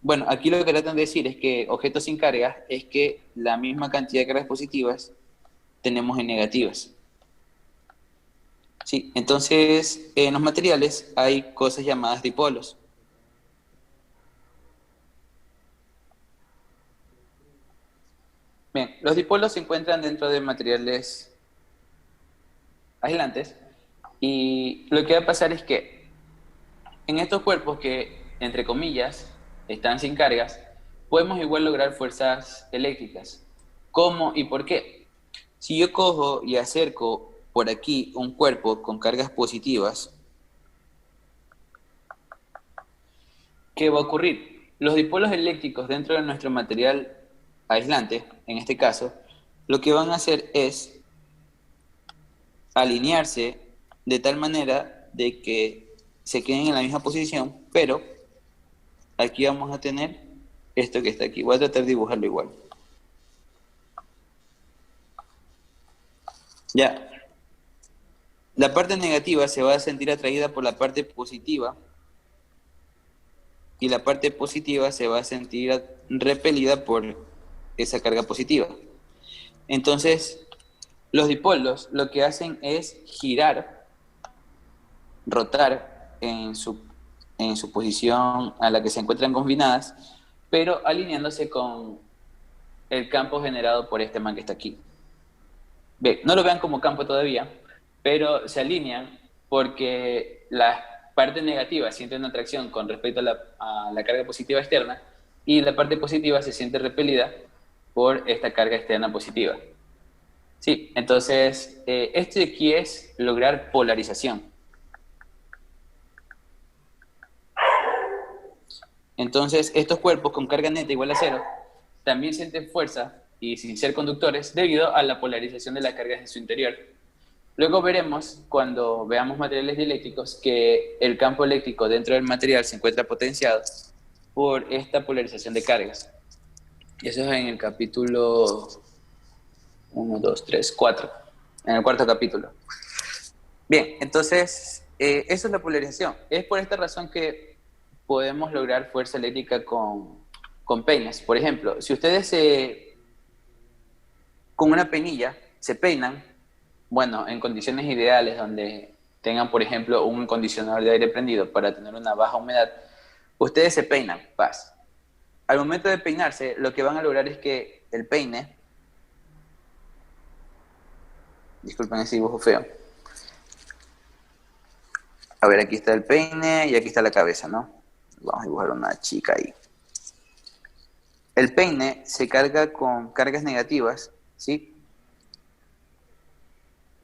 bueno, aquí lo que tratan de decir es que objetos sin cargas es que la misma cantidad de cargas positivas tenemos en negativas. Sí, entonces en los materiales hay cosas llamadas dipolos. Bien, los dipolos se encuentran dentro de materiales aislantes y lo que va a pasar es que en estos cuerpos que, entre comillas, están sin cargas, podemos igual lograr fuerzas eléctricas. ¿Cómo y por qué? Si yo cojo y acerco por aquí un cuerpo con cargas positivas, ¿qué va a ocurrir? Los dipolos eléctricos dentro de nuestro material aislante, en este caso, lo que van a hacer es alinearse de tal manera de que se queden en la misma posición, pero aquí vamos a tener esto que está aquí. Voy a tratar de dibujarlo igual. Ya. La parte negativa se va a sentir atraída por la parte positiva y la parte positiva se va a sentir repelida por esa carga positiva. Entonces, los dipolos lo que hacen es girar, rotar en su posición a la que se encuentran combinadas, pero alineándose con el campo generado por este man que está aquí. Ve, no lo vean como campo todavía, pero se alinean porque la parte negativa siente una atracción con respecto a la carga positiva externa y la parte positiva se siente repelida por esta carga externa positiva. Sí, entonces esto de aquí es lograr polarización. Entonces estos cuerpos con carga neta igual a cero también sienten fuerza y sin ser conductores debido a la polarización de las cargas en su interior. Luego veremos, cuando veamos materiales dieléctricos, que el campo eléctrico dentro del material se encuentra potenciado por esta polarización de cargas. Y eso es en el capítulo 1, 2, 3, 4, en el cuarto capítulo. Bien, entonces, eso es la polarización. Es por esta razón que podemos lograr fuerza eléctrica con peines. Por ejemplo, si ustedes con una peinilla se peinan, bueno, en condiciones ideales donde tengan, por ejemplo, un acondicionador de aire prendido para tener una baja humedad, ustedes se peinan, paz. Al momento de peinarse, lo que van a lograr es que el peine, disculpen ese dibujo feo, a ver, aquí está el peine y aquí está la cabeza, ¿no? Vamos a dibujar una chica ahí. El peine se carga con cargas negativas, ¿sí?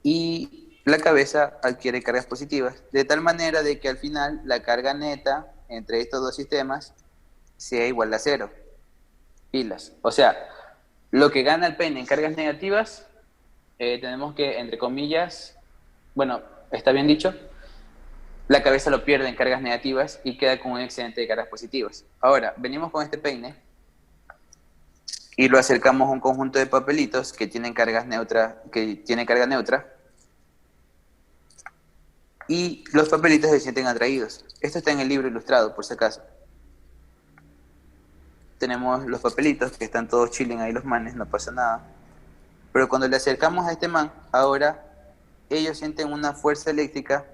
Y la cabeza adquiere cargas positivas, de tal manera de que al final la carga neta entre estos dos sistemas sea igual a cero. Pilas. O sea, lo que gana el peine en cargas negativas, tenemos que, entre comillas, bueno, está bien dicho, la cabeza lo pierde en cargas negativas y queda con un excedente de cargas positivas. Ahora, venimos con este peine y lo acercamos a un conjunto de papelitos que tienen carga neutra, y los papelitos se sienten atraídos. Esto está en el libro ilustrado, por si acaso. Tenemos los papelitos que están todos chilling ahí los manes, no pasa nada. Pero cuando le acercamos a este man, ahora ellos sienten una fuerza eléctrica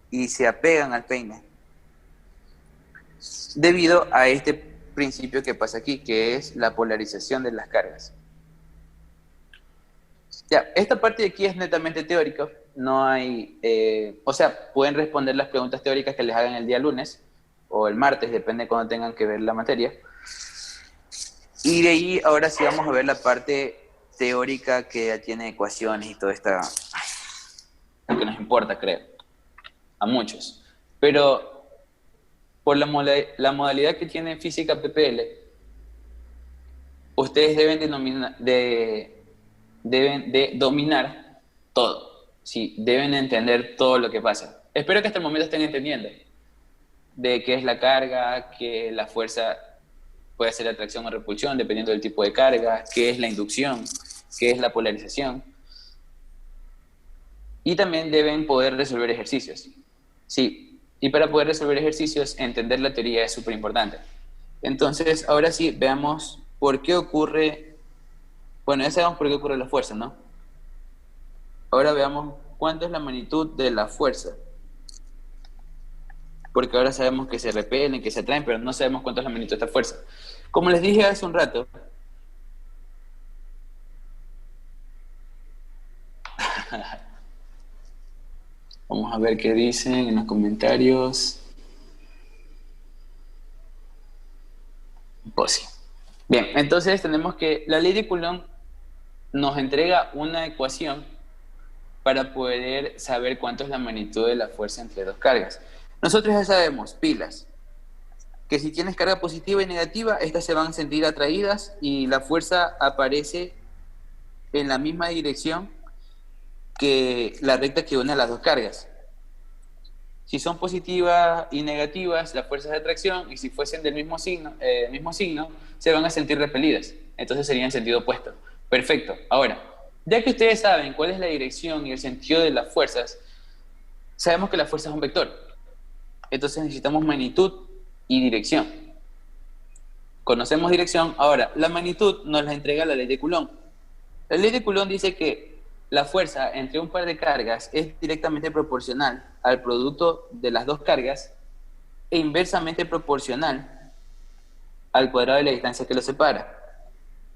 y se apegan al peine. Debido a este principio que pasa aquí, que es la polarización de las cargas. Ya, esta parte de aquí es netamente teórica. No hay, o sea, pueden responder las preguntas teóricas que les hagan el día lunes o el martes, depende de cuando tengan que ver la materia. Y de ahí ahora sí vamos a ver la parte teórica que ya tiene ecuaciones y todo esta, lo que nos importa, creo, a muchos. Pero por la modalidad que tiene física PPL, ustedes ustedes deben de dominar todo. Sí, deben entender todo lo que pasa. Espero que hasta el momento estén entendiendo de qué es la carga, que la fuerza puede ser atracción o repulsión, dependiendo del tipo de carga, qué es la inducción, qué es la polarización. Y también deben poder resolver ejercicios. Sí, y para poder resolver ejercicios, entender la teoría es súper importante. Entonces, ahora sí, veamos por qué ocurre... Bueno, ya sabemos por qué ocurre la fuerza, ¿no? Ahora veamos cuánto es la magnitud de la fuerza. Porque ahora sabemos que se repelen, que se atraen, pero no sabemos cuánto es la magnitud de esta fuerza. Como les dije hace un rato, vamos a ver qué dicen en los comentarios. Pues sí. Bien, entonces tenemos que la ley de Coulomb nos entrega una ecuación para poder saber cuánto es la magnitud de la fuerza entre dos cargas. Nosotros ya sabemos, pilas, que si tienes carga positiva y negativa, estas se van a sentir atraídas y la fuerza aparece en la misma dirección que la recta que une a las dos cargas. Si son positivas y negativas, las fuerzas de atracción, y si fuesen del mismo signo, se van a sentir repelidas. Entonces serían en sentido opuesto. Perfecto. Ahora, ya que ustedes saben cuál es la dirección y el sentido de las fuerzas, sabemos que la fuerza es un vector. Entonces necesitamos magnitud y dirección. Conocemos dirección. Ahora, la magnitud nos la entrega la ley de Coulomb. La ley de Coulomb dice que la fuerza entre un par de cargas es directamente proporcional al producto de las dos cargas e inversamente proporcional al cuadrado de la distancia que los separa.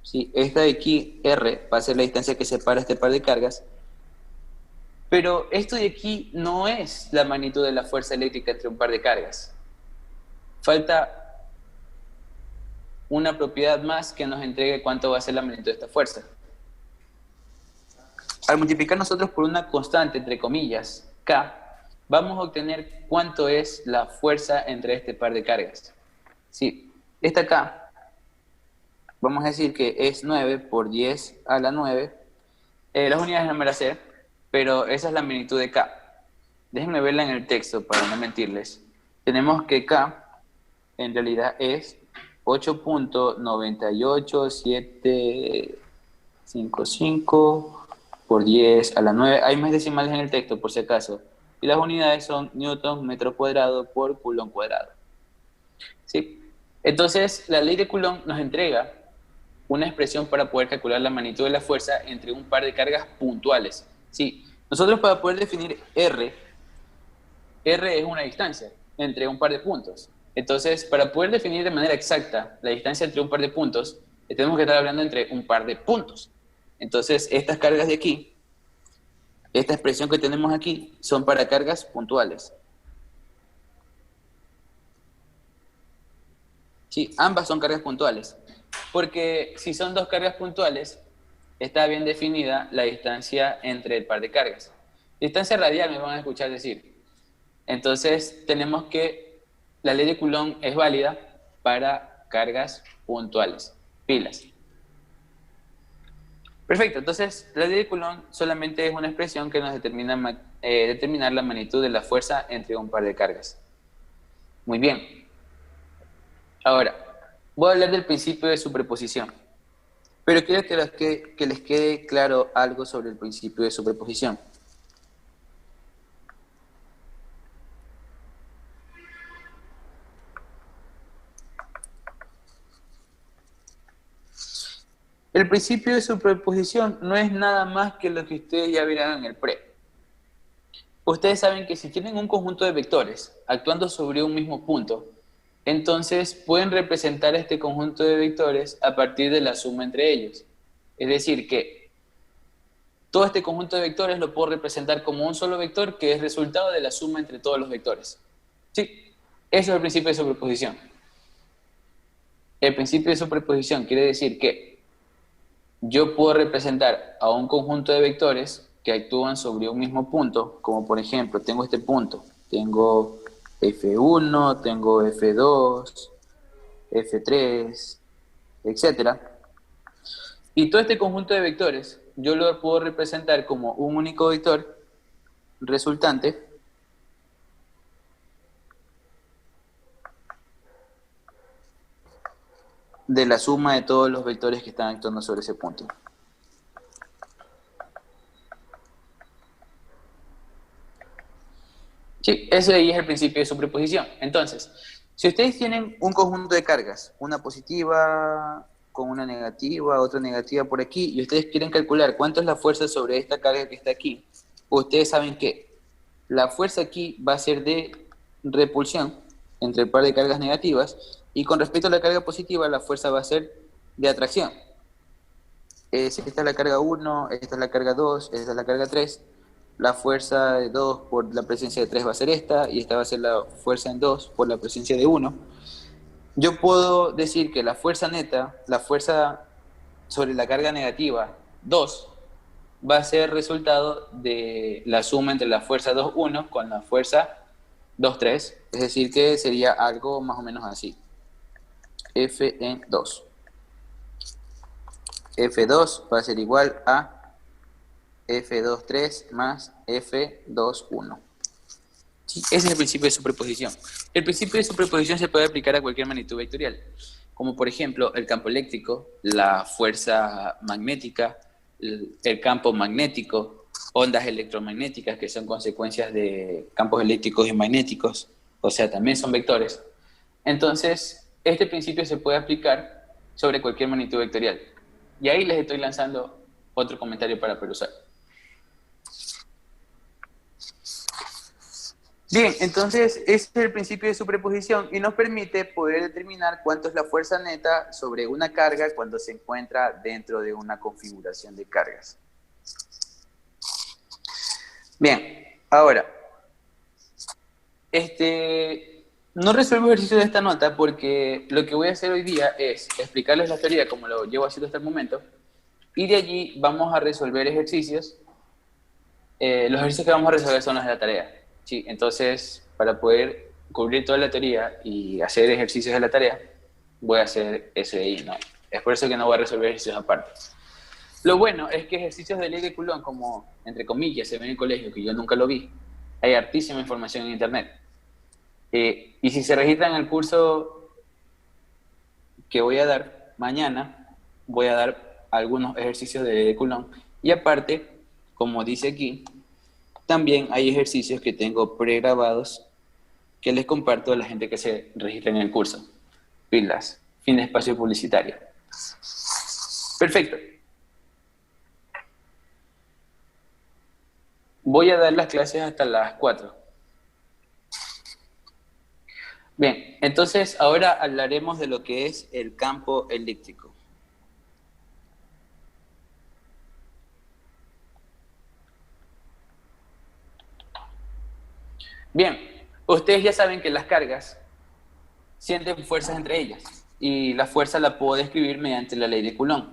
Sí, esta de aquí, R, va a ser la distancia que separa este par de cargas, pero esto de aquí no es la magnitud de la fuerza eléctrica entre un par de cargas. Falta una propiedad más que nos entregue cuánto va a ser la magnitud de esta fuerza. Al multiplicar nosotros por una constante, entre comillas, K, vamos a obtener cuánto es la fuerza entre este par de cargas. Sí, esta K, vamos a decir que es 9 por 10 a la 9. Las unidades no me las sé, pero esa es la magnitud de K. Déjenme verla en el texto para no mentirles. Tenemos que K en realidad es 8.98755 por 10 a la 9. Hay más decimales en el texto, por si acaso. Y las unidades son newton metro cuadrado por coulomb cuadrado. ¿Sí? Entonces, la ley de Coulomb nos entrega una expresión para poder calcular la magnitud de la fuerza entre un par de cargas puntuales. Sí, nosotros para poder definir R es una distancia entre un par de puntos. Entonces, para poder definir de manera exacta la distancia entre un par de puntos, tenemos que estar hablando entre un par de puntos. Entonces, estas cargas de aquí, esta expresión que tenemos aquí, son para cargas puntuales. Sí, ambas son cargas puntuales. Porque si son dos cargas puntuales, está bien definida la distancia entre el par de cargas. Distancia radial me van a escuchar decir. Entonces, tenemos que la ley de Coulomb es válida para cargas puntuales, pilas. Perfecto, entonces la ley de Coulomb solamente es una expresión que nos determina determinar la magnitud de la fuerza entre un par de cargas. Muy bien. Ahora, voy a hablar del principio de superposición. Pero quiero que les quede claro algo sobre el principio de superposición. El principio de superposición no es nada más que lo que ustedes ya verán en el pre. Ustedes saben que si tienen un conjunto de vectores actuando sobre un mismo punto, entonces pueden representar este conjunto de vectores a partir de la suma entre ellos. Es decir, que todo este conjunto de vectores lo puedo representar como un solo vector que es resultado de la suma entre todos los vectores. Sí, eso es el principio de superposición. El principio de superposición quiere decir que yo puedo representar a un conjunto de vectores que actúan sobre un mismo punto, como por ejemplo, tengo este punto, tengo F1, tengo F2, F3, etc. Y todo este conjunto de vectores, yo lo puedo representar como un único vector resultante de la suma de todos los vectores que están actuando sobre ese punto. Sí, ese ahí es el principio de superposición. Entonces, si ustedes tienen un conjunto de cargas, una positiva con una negativa, otra negativa por aquí, y ustedes quieren calcular cuánto es la fuerza sobre esta carga que está aquí, ustedes saben que la fuerza aquí va a ser de repulsión entre el par de cargas negativas, y con respecto a la carga positiva, la fuerza va a ser de atracción. Si esta es la carga 1, esta es la carga 2, esta es la carga 3, la fuerza de 2 por la presencia de 3 va a ser esta, y esta va a ser la fuerza en 2 por la presencia de 1. Yo puedo decir que la fuerza neta, la fuerza sobre la carga negativa 2, va a ser resultado de la suma entre la fuerza 2,1 con la fuerza 2,3, es decir que sería algo más o menos así. F en 2. F2 va a ser igual a F2,3 más F2,1. Sí, ese es el principio de superposición. El principio de superposición se puede aplicar a cualquier magnitud vectorial, como por ejemplo el campo eléctrico, la fuerza magnética, el campo magnético, ondas electromagnéticas que son consecuencias de campos eléctricos y magnéticos, o sea, también son vectores. Entonces, este principio se puede aplicar sobre cualquier magnitud vectorial. Y ahí les estoy lanzando otro comentario para perusar. Bien, entonces ese es el principio de superposición y nos permite poder determinar cuánto es la fuerza neta sobre una carga cuando se encuentra dentro de una configuración de cargas. Bien, ahora, no resuelvo ejercicios de esta nota porque lo que voy a hacer hoy día es explicarles la teoría como lo llevo haciendo hasta el momento y de allí vamos a resolver ejercicios. Los ejercicios que vamos a resolver son los de la tarea. Sí, entonces, para poder cubrir toda la teoría y hacer ejercicios de la tarea, voy a hacer eso de ahí, ¿no? Es por eso que no voy a resolver ejercicios aparte. Lo bueno es que ejercicios de ley de Coulomb, como, entre comillas, se ven en el colegio, que yo nunca lo vi, hay hartísima información en internet. Y si se registran en el curso que voy a dar mañana, voy a dar algunos ejercicios de ley de Coulomb. Y aparte, como dice aquí, también hay ejercicios que tengo pregrabados que les comparto a la gente que se registra en el curso. Pilas, fin de espacio publicitario. Perfecto. Voy a dar las clases hasta las 4. Bien, entonces ahora hablaremos de lo que es el campo eléctrico. Bien, ustedes ya saben que las cargas sienten fuerzas entre ellas y la fuerza la puedo describir mediante la ley de Coulomb.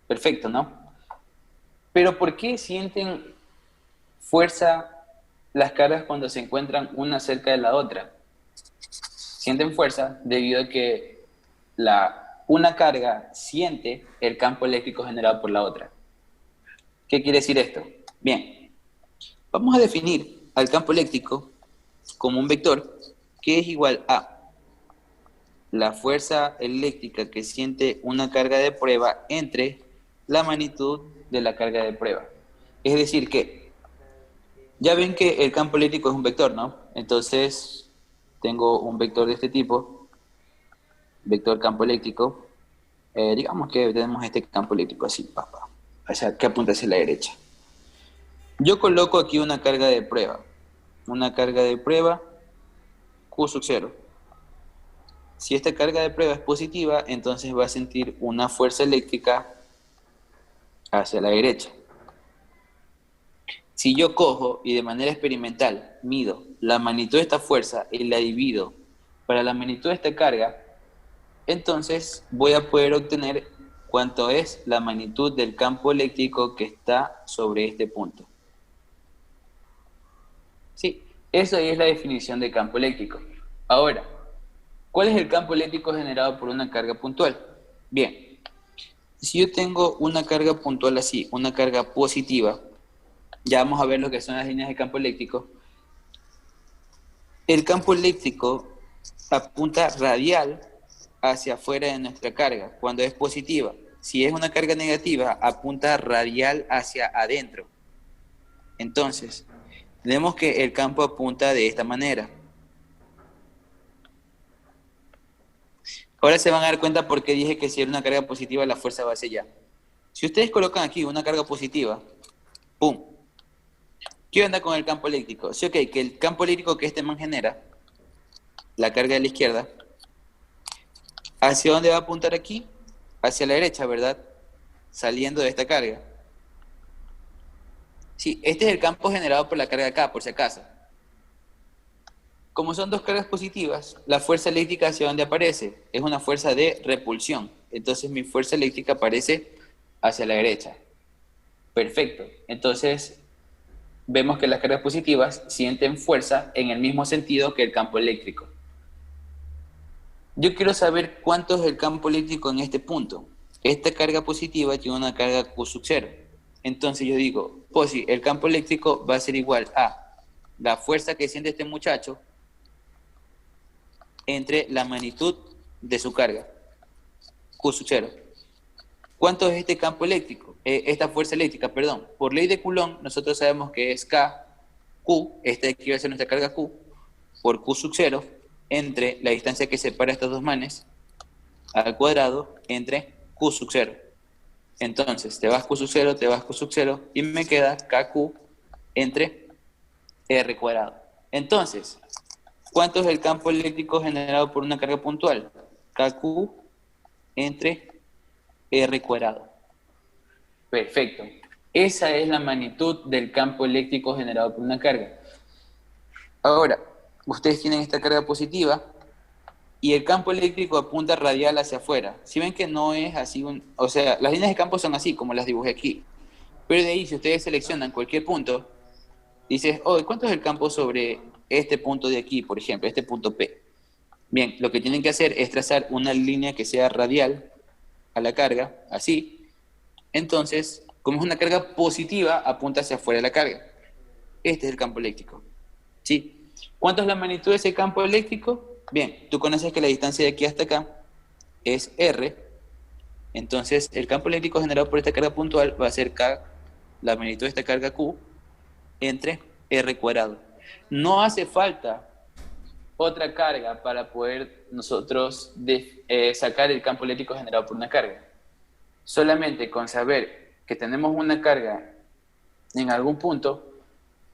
Perfecto, ¿no? Pero ¿por qué sienten fuerza las cargas cuando se encuentran una cerca de la otra? Sienten fuerza debido a que una carga siente el campo eléctrico generado por la otra. ¿Qué quiere decir esto? Bien, vamos a definir al campo eléctrico como un vector que es igual a la fuerza eléctrica que siente una carga de prueba entre la magnitud de la carga de prueba. Es decir que, ya ven que el campo eléctrico es un vector, ¿no? Entonces, tengo un vector de este tipo, vector campo eléctrico. Digamos que tenemos este campo eléctrico así, papá. O sea, que apunta hacia la derecha. Yo coloco aquí una carga de prueba. Una carga de prueba Q sub 0. Si esta carga de prueba es positiva, entonces va a sentir una fuerza eléctrica hacia la derecha. Si yo cojo y de manera experimental mido la magnitud de esta fuerza y la divido para la magnitud de esta carga, entonces voy a poder obtener cuánto es la magnitud del campo eléctrico que está sobre este punto. Sí, eso ahí es la definición de campo eléctrico. Ahora, ¿cuál es el campo eléctrico generado por una carga puntual? Bien, Si yo tengo una carga puntual así, una carga positiva, ya vamos a ver lo que son las líneas de campo eléctrico. El campo eléctrico apunta radial hacia afuera de nuestra carga cuando es positiva. Si es una carga negativa, apunta radial hacia adentro. Entonces, tenemos que el campo apunta de esta manera. Ahora se van a dar cuenta por qué dije que si era una carga positiva, la fuerza va hacia allá. Si ustedes colocan aquí una carga positiva, ¡pum! ¿Qué onda con el campo eléctrico? Sí, ok, que el campo eléctrico que este man genera, la carga de la izquierda, ¿hacia dónde va a apuntar aquí? Hacia la derecha, ¿verdad? Saliendo de esta carga. Sí, este es el campo generado por la carga acá, por si acaso. Como son dos cargas positivas, la fuerza eléctrica ¿hacia dónde aparece? Es una fuerza de repulsión. Entonces mi fuerza eléctrica aparece hacia la derecha. Perfecto. Entonces vemos que las cargas positivas sienten fuerza en el mismo sentido que el campo eléctrico. Yo quiero saber cuánto es el campo eléctrico en este punto. Esta carga positiva tiene una carga Q sub 0. Entonces yo digo, pues sí, el campo eléctrico va a ser igual a la fuerza que siente este muchacho entre la magnitud de su carga, Q sub 0. ¿Cuánto es este campo eléctrico? Esta fuerza eléctrica, perdón. Por ley de Coulomb, nosotros sabemos que es K, Q, esta aquí va a ser nuestra carga Q, por Q sub 0, entre la distancia que separa estos dos manes, al cuadrado, entre Q sub 0. Entonces, te vas Q sub 0, te vas Q sub 0, y me queda KQ entre R cuadrado. Entonces, ¿cuánto es el campo eléctrico generado por una carga puntual? KQ entre R cuadrado. Perfecto. Esa es la magnitud del campo eléctrico generado por una carga. Ahora, ustedes tienen esta carga positiva y el campo eléctrico apunta radial hacia afuera. Si ven que no es así, o sea, las líneas de campo son así, como las dibujé aquí. Pero de ahí, si ustedes seleccionan cualquier punto, dices, oh, ¿cuánto es el campo sobre este punto de aquí, por ejemplo, este punto P? Bien, lo que tienen que hacer es trazar una línea que sea radial a la carga, así. Entonces, como es una carga positiva, apunta hacia afuera de la carga. Este es el campo eléctrico. ¿Sí? ¿Cuánto es la magnitud de ese campo eléctrico? Bien, tú conoces que la distancia de aquí hasta acá es R. Entonces, el campo eléctrico generado por esta carga puntual va a ser K, la magnitud de esta carga Q, entre R cuadrado. No hace falta otra carga para poder nosotros sacar el campo eléctrico generado por una carga. Solamente con saber que tenemos una carga en algún punto,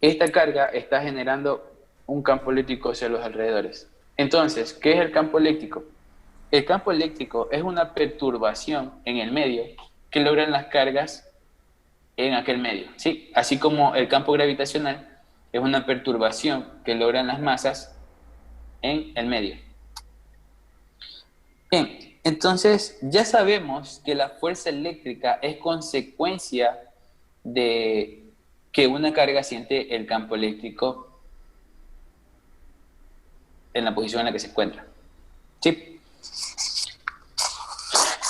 esta carga está generando un campo eléctrico hacia los alrededores. Entonces, ¿qué es el campo eléctrico? El campo eléctrico es una perturbación en el medio que logran las cargas en aquel medio, ¿sí? Así como el campo gravitacional es una perturbación que logran las masas en el medio. Bien, entonces ya sabemos que la fuerza eléctrica es consecuencia de que una carga siente el campo eléctrico en la posición en la que se encuentra. ¿Sí?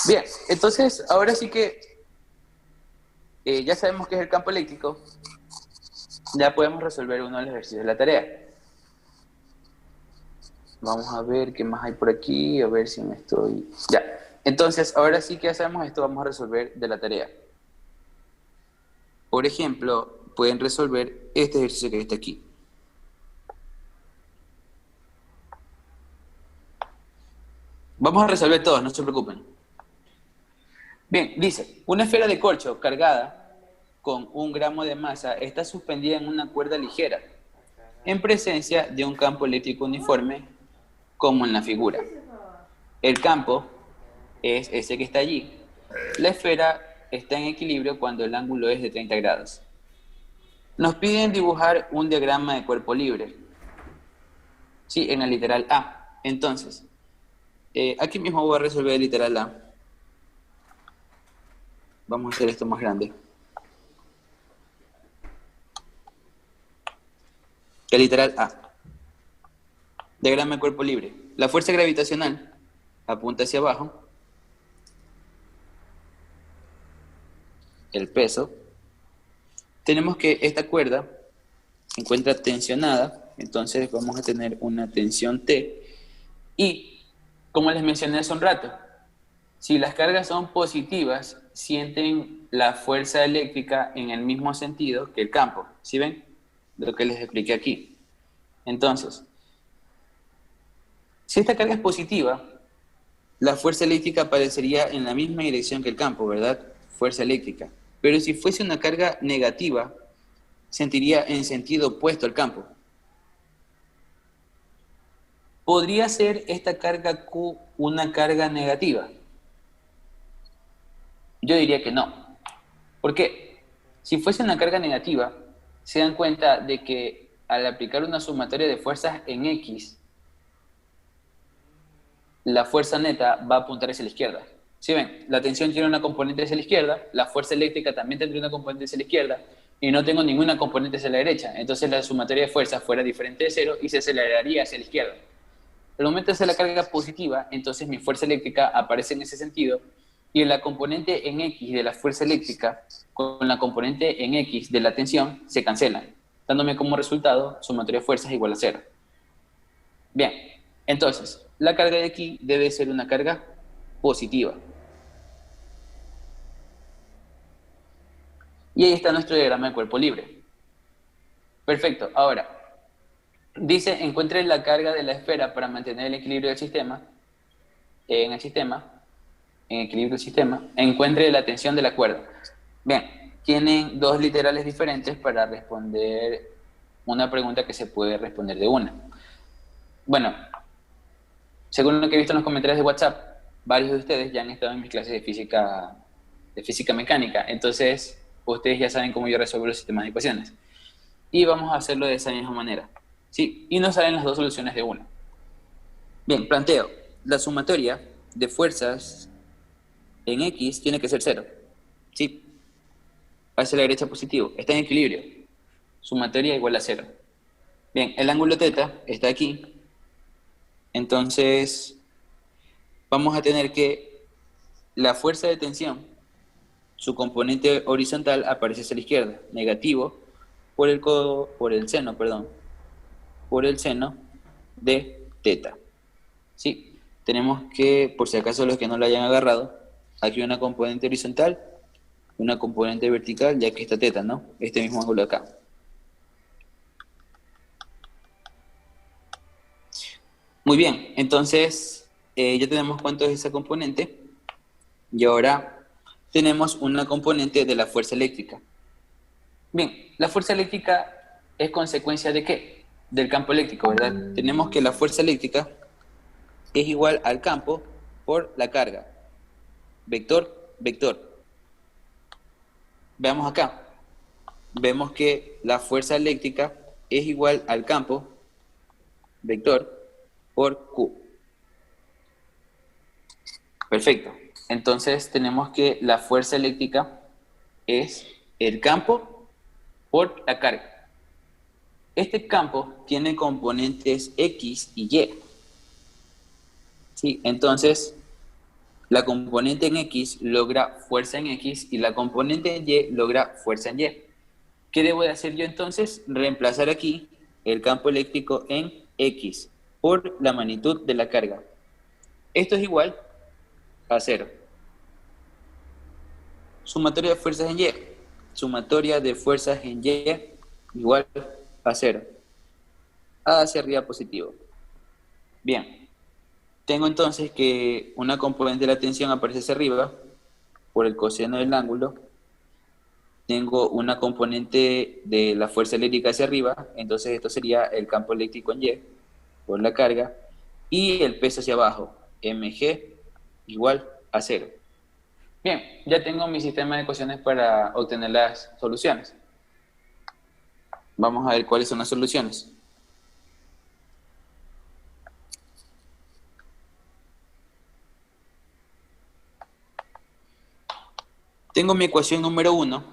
Bien, entonces ahora sí que ya sabemos qué es el campo eléctrico, ya podemos resolver uno de los ejercicios de la tarea. Vamos a ver qué más hay por aquí, a ver si me estoy... Ya, entonces ahora sí que hacemos esto, vamos a resolver de la tarea. Por ejemplo, pueden resolver este ejercicio que está aquí. Vamos a resolver todos, no se preocupen. Bien, dice, una esfera de corcho cargada con 1 gramo de masa está suspendida en una cuerda ligera, en presencia de un campo eléctrico uniforme, como en la figura. El campo es ese que está allí. La esfera está en equilibrio cuando el ángulo es de 30 grados. Nos piden dibujar un diagrama de cuerpo libre. Sí, en el literal A. Entonces, aquí mismo voy a resolver el literal A. Vamos a hacer esto más grande. El literal A. Diagrama de cuerpo libre. La fuerza gravitacional apunta hacia abajo. el peso, tenemos que esta cuerda se encuentra tensionada, entonces vamos a tener una tensión T, y como les mencioné hace un rato, si las cargas son positivas, sienten la fuerza eléctrica en el mismo sentido que el campo. ¿Sí ven? Lo que les expliqué aquí. Entonces, si esta carga es positiva, la fuerza eléctrica aparecería en la misma dirección que el campo, ¿verdad? Fuerza eléctrica. Pero si fuese una carga negativa, sentiría en sentido opuesto al campo. ¿Podría ser esta carga Q una carga negativa? Yo diría que no. ¿Por qué? Si fuese una carga negativa, se dan cuenta de que al aplicar una sumatoria de fuerzas en X, la fuerza neta va a apuntar hacia la izquierda. ¿Sí ven? La tensión tiene una componente hacia la izquierda, la fuerza eléctrica también tendría una componente hacia la izquierda, y no tengo ninguna componente hacia la derecha. Entonces la sumatoria de fuerzas fuera diferente de cero y se aceleraría hacia la izquierda. Al momento de hacer la carga positiva, entonces mi fuerza eléctrica aparece en ese sentido, y la componente en X de la fuerza eléctrica con la componente en X de la tensión se cancelan, dándome como resultado sumatoria de fuerzas igual a cero. Bien, entonces, la carga de aquí debe ser una carga positiva. Y ahí está nuestro diagrama de cuerpo libre. Perfecto, ahora, dice, encuentre la carga de la esfera para mantener el equilibrio del sistema, en equilibrio del sistema, encuentre la tensión de la cuerda. Bien, tienen dos literales diferentes para responder una pregunta que se puede responder de una. Bueno, según lo que he visto en los comentarios de WhatsApp, varios de ustedes ya han estado en mis clases de física mecánica, entonces ustedes ya saben cómo yo resuelvo los sistemas de ecuaciones. Y vamos a hacerlo de esa misma manera, ¿sí? Y nos salen las dos soluciones de una. Bien, planteo, la sumatoria de fuerzas en X tiene que ser cero, ¿sí? Hacia la derecha positivo, está en equilibrio, sumatoria igual a cero. Bien, el ángulo θ está aquí, entonces vamos a tener que la fuerza de tensión, su componente horizontal aparece hacia la izquierda, negativo, por el seno de θ. Sí, tenemos que, por si acaso los que no lo hayan agarrado, aquí una componente horizontal, una componente vertical, ya que está θ, ¿no? Este mismo ángulo acá. Muy bien, entonces ya tenemos cuánto es esa componente, y ahora tenemos una componente de la fuerza eléctrica. Bien, la fuerza eléctrica es consecuencia ¿de qué? Del campo eléctrico, ¿verdad? Tenemos que la fuerza eléctrica es igual al campo por la carga. Vector, vector. Veamos acá. Vemos que la fuerza eléctrica es igual al campo, vector, por Q. Perfecto. Entonces tenemos que la fuerza eléctrica es el campo por la carga. Este campo tiene componentes X y Y. ¿Sí? Entonces, la componente en X logra fuerza en X y la componente en Y logra fuerza en Y. ¿Qué debo de hacer yo entonces? Reemplazar aquí el campo eléctrico en X por la magnitud de la carga. Esto es igual a 0. Sumatoria de fuerzas en Y. Sumatoria de fuerzas en Y igual a 0. A hacia arriba positivo. Bien. Tengo entonces que una componente de la tensión aparece hacia arriba por el coseno del ángulo. Tengo una componente de la fuerza eléctrica hacia arriba, entonces esto sería el campo eléctrico en Y por la carga, y el peso hacia abajo, mg igual a 0. Bien, ya tengo mi sistema de ecuaciones para obtener las soluciones. Vamos a ver cuáles son las soluciones. Tengo mi ecuación número 1,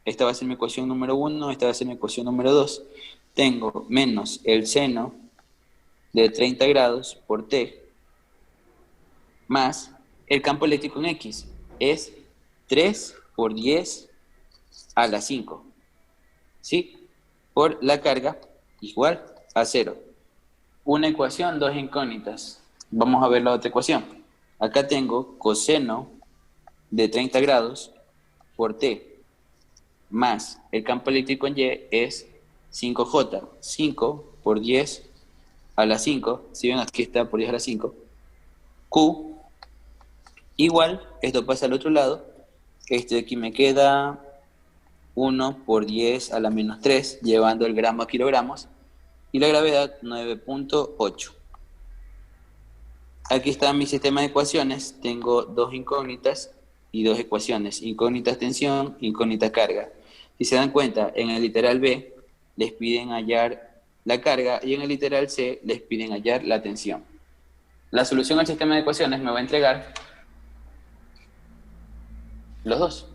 esta va a ser mi ecuación número 1, esta va a ser mi ecuación número 2. Tengo menos el seno de 30 grados por T más el campo eléctrico en X, es 3 por 10 a la 5. ¿Sí? Por la carga igual a 0. Una ecuación, dos incógnitas. Vamos a ver la otra ecuación. Acá tengo coseno de 30 grados por t más el campo eléctrico en y es 5j. 5 por 10 a la 5. Si ven, aquí está por 10 a la 5. Q igual, esto pasa al otro lado. Este de aquí me queda 1 por 10 a la menos 3, llevando el gramo a kilogramos. Y la gravedad 9.8. Aquí está mi sistema de ecuaciones. Tengo dos incógnitas y dos ecuaciones. Incógnita tensión, incógnita carga. Si se dan cuenta, en el literal B les piden hallar la carga y en el literal C les piden hallar la tensión. La solución al sistema de ecuaciones me va a entregar los dos.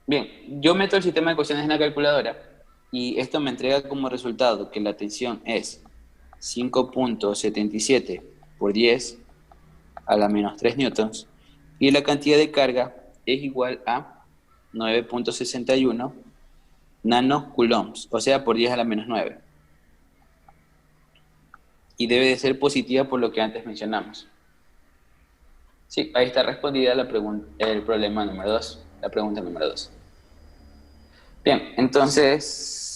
Bien, yo meto el sistema de ecuaciones en la calculadora y esto me entrega como resultado que la tensión es 5.77 por 10 a la menos 3 newtons y la cantidad de carga es igual a 9.61 nanocoulombs, o sea, por 10 a la menos 9. Y debe de ser positiva por lo que antes mencionamos. Sí, ahí está respondida la el problema número 2, la pregunta número 2. Bien, entonces